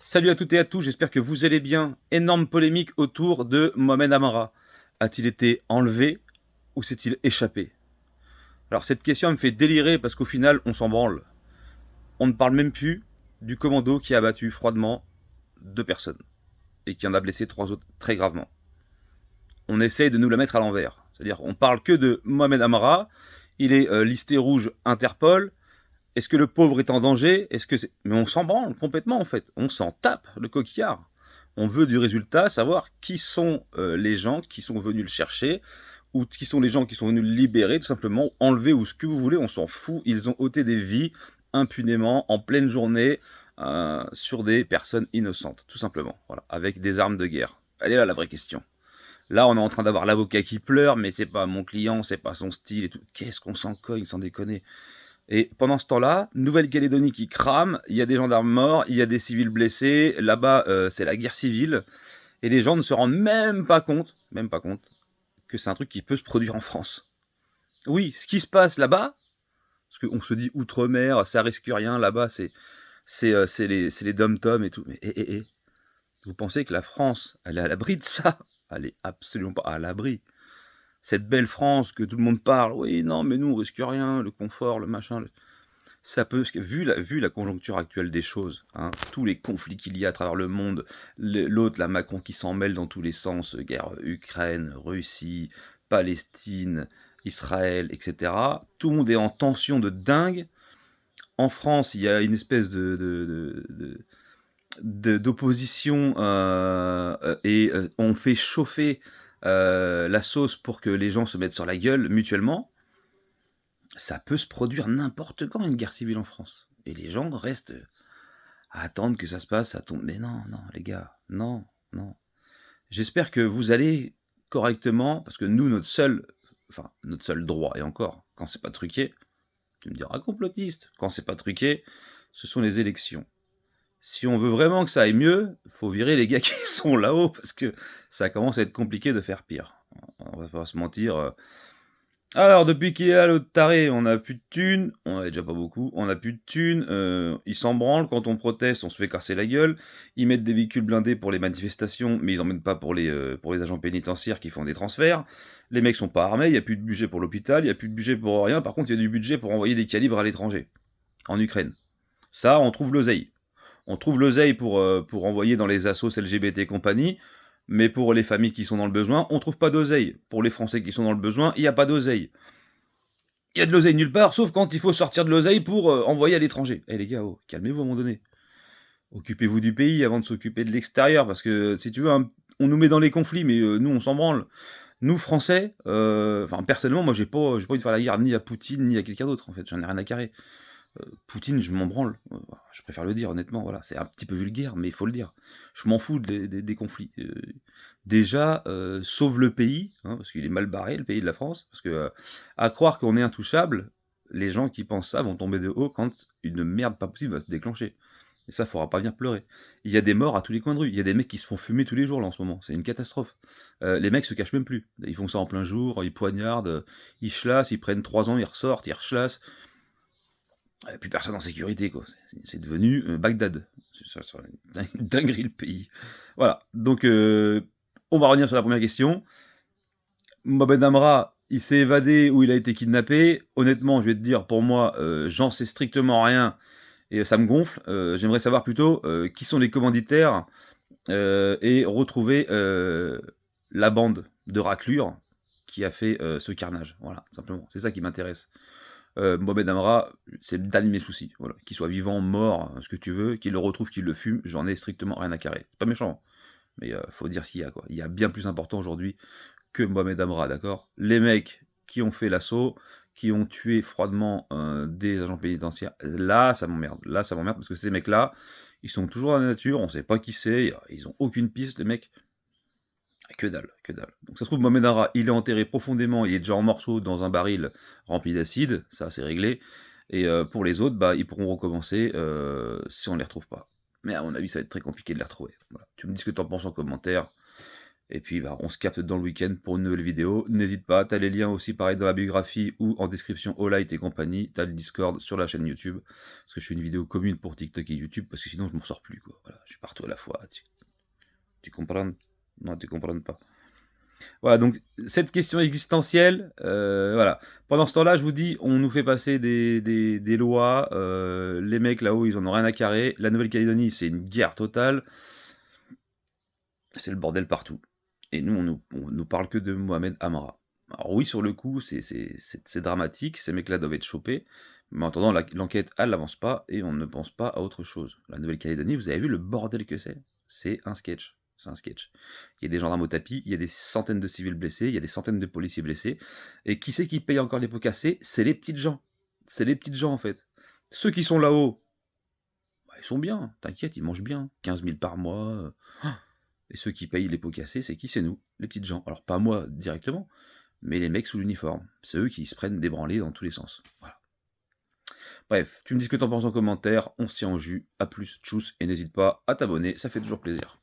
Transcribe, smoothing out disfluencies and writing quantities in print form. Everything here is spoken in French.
Salut à toutes et à tous, j'espère que vous allez bien. Énorme polémique autour de Mohamed Amara. A-t-il été enlevé ou s'est-il échappé? Alors cette question me fait délirer parce qu'au final, on s'en branle. On ne parle même plus du commando qui a abattu froidement 2 personnes et qui en a blessé 3 autres très gravement. On essaye de nous la mettre à l'envers. C'est-à-dire, on parle que de Mohamed Amara, il est listé rouge Interpol. Est-ce que le pauvre est en danger? Est-ce que c'est... Mais on s'en branle complètement en fait. On s'en tape le coquillard. On veut du résultat, savoir qui sont les gens qui sont venus le chercher, ou qui sont les gens qui sont venus le libérer, tout simplement, enlever ou ce que vous voulez, on s'en fout. Ils ont ôté des vies impunément, en pleine journée, sur des personnes innocentes, tout simplement, voilà, avec des armes de guerre. Elle est là la vraie question. Là, on est en train d'avoir l'avocat qui pleure, mais c'est pas mon client, c'est pas son style et tout. Qu'est-ce qu'on s'en cogne, sans déconner. Et pendant ce temps-là, Nouvelle-Calédonie qui crame, il y a des gendarmes morts, il y a des civils blessés, là-bas c'est la guerre civile, et les gens ne se rendent même pas compte, que c'est un truc qui peut se produire en France. Oui, ce qui se passe là-bas, parce qu'on se dit outre-mer, ça risque rien, là-bas c'est les dom-toms et tout, mais vous pensez que la France, elle est à l'abri de ça? Elle est absolument pas à l'abri. Cette belle France que tout le monde parle, oui, non, mais nous on risque rien, le confort, le machin, ça peut, vu la conjoncture actuelle des choses, hein, tous les conflits qu'il y a à travers le monde, l'autre, la Macron qui s'en mêle dans tous les sens, guerre Ukraine, Russie, Palestine, Israël, etc. Tout le monde est en tension de dingue. En France, il y a une espèce d'opposition et on fait chauffer la sauce pour que les gens se mettent sur la gueule mutuellement. Ça peut se produire n'importe quand, une guerre civile en France. Et les gens restent à attendre que ça se passe, ça tombe. Mais non, non, les gars, non, non. J'espère que vous allez correctement, parce que nous, notre seul droit, et encore, quand c'est pas truqué, tu me diras complotiste, quand c'est pas truqué, ce sont les élections. Si on veut vraiment que ça aille mieux, faut virer les gars qui sont là-haut, parce que ça commence à être compliqué de faire pire. On va pas se mentir. Alors, depuis qu'il est là, l'autre taré, on a plus de thunes, on avait déjà pas beaucoup, on a plus de thunes, ils s'en branlent, quand on proteste, on se fait casser la gueule, ils mettent des véhicules blindés pour les manifestations, mais ils en mettent pas pour les agents pénitentiaires qui font des transferts, les mecs sont pas armés, il y a plus de budget pour l'hôpital, il y a plus de budget pour rien, par contre il y a du budget pour envoyer des calibres à l'étranger, en Ukraine. Ça, on trouve l'oseille. On trouve l'oseille pour envoyer dans les assos LGBT et compagnie, mais pour les familles qui sont dans le besoin, on trouve pas d'oseille. Pour les Français qui sont dans le besoin, il n'y a pas d'oseille. Il y a de l'oseille nulle part, sauf quand il faut sortir de l'oseille pour envoyer à l'étranger. Eh les gars, oh, calmez-vous à un moment donné. Occupez-vous du pays avant de s'occuper de l'extérieur, parce que si tu veux, on nous met dans les conflits, mais nous on s'en branle. Nous Français, enfin personnellement, moi j'ai pas envie de faire la guerre ni à Poutine ni à quelqu'un d'autre en fait, j'en ai rien à carrer. Poutine, je m'en branle. Je préfère le dire, honnêtement. Voilà, c'est un petit peu vulgaire, mais il faut le dire. Je m'en fous des conflits. Déjà, sauve le pays, hein, parce qu'il est mal barré, le pays de la France. Parce que, à croire qu'on est intouchable, les gens qui pensent ça vont tomber de haut quand une merde pas possible va se déclencher. Et ça, faudra pas venir pleurer. Il y a des morts à tous les coins de rue. Il y a des mecs qui se font fumer tous les jours, là, en ce moment. C'est une catastrophe. Les mecs se cachent même plus. Ils font ça en plein jour, ils poignardent, ils chlassent, ils prennent 3 ans, ils ressortent, ils rechlassent. Plus personne en sécurité, quoi. C'est devenu Bagdad. C'est une dinguerie, le pays. Voilà. Donc, on va revenir sur la première question. Mohamed Amra, il s'est évadé ou il a été kidnappé. Honnêtement, je vais te dire, pour moi, j'en sais strictement rien et ça me gonfle. J'aimerais savoir plutôt qui sont les commanditaires et retrouver la bande de raclure qui a fait ce carnage. Voilà, simplement. C'est ça qui m'intéresse. Mohamed Amra, c'est le dernier de mes soucis. Voilà. Qu'il soit vivant, mort, ce que tu veux, qu'il le retrouve, qu'il le fume, j'en ai strictement rien à carrer. C'est pas méchant, mais faut dire ce qu'il y a, quoi. Il y a bien plus important aujourd'hui que Mohamed Amra, d'accord? Les mecs qui ont fait l'assaut, qui ont tué froidement des agents pénitentiaires, là ça m'emmerde. Là ça m'emmerde parce que ces mecs-là, ils sont toujours dans la nature, on sait pas qui c'est, ils ont aucune piste, les mecs. Que dalle, que dalle. Donc ça se trouve, Mohamed Amra, il est enterré profondément, il est déjà en morceaux dans un baril rempli d'acide, ça c'est réglé. Et pour les autres, bah, ils pourront recommencer si on ne les retrouve pas. Mais à mon avis, ça va être très compliqué de les retrouver. Voilà. Tu me dis ce que tu en penses en commentaire. Et puis, bah, on se capte dans le week-end pour une nouvelle vidéo. N'hésite pas, tu as les liens aussi pareil dans la biographie ou en description Olight et compagnie. Tu as le Discord sur la chaîne YouTube. Parce que je fais une vidéo commune pour TikTok et YouTube, parce que sinon je m'en sors plus, quoi. Voilà, je suis partout à la fois. Tu comprends? Non, tu comprends pas. Voilà, donc cette question existentielle, voilà. Pendant ce temps-là, je vous dis, on nous fait passer des lois, les mecs là-haut, ils en ont rien à carrer. La Nouvelle-Calédonie, c'est une guerre totale. C'est le bordel partout. Et nous, on nous parle que de Mohamed Amra. Alors oui, sur le coup, c'est dramatique, ces mecs-là doivent être chopés, mais en attendant, l'enquête, elle n'avance pas, et on ne pense pas à autre chose. La Nouvelle-Calédonie, vous avez vu le bordel que c'est? C'est un sketch. C'est un sketch. Il y a des gendarmes au tapis, il y a des centaines de civils blessés, il y a des centaines de policiers blessés, et qui c'est qui paye encore les pots cassés? C'est les petites gens. C'est les petites gens, en fait. Ceux qui sont là-haut, bah, ils sont bien, t'inquiète, ils mangent bien. 15 000 par mois. Et ceux qui payent les pots cassés, c'est qui? C'est nous, les petites gens. Alors pas moi directement, mais les mecs sous l'uniforme. C'est eux qui se prennent des branlées dans tous les sens. Voilà. Bref, tu me dis ce que t'en penses en commentaire, on se tient au jus. A plus, tchuss, et n'hésite pas à t'abonner, ça fait toujours plaisir.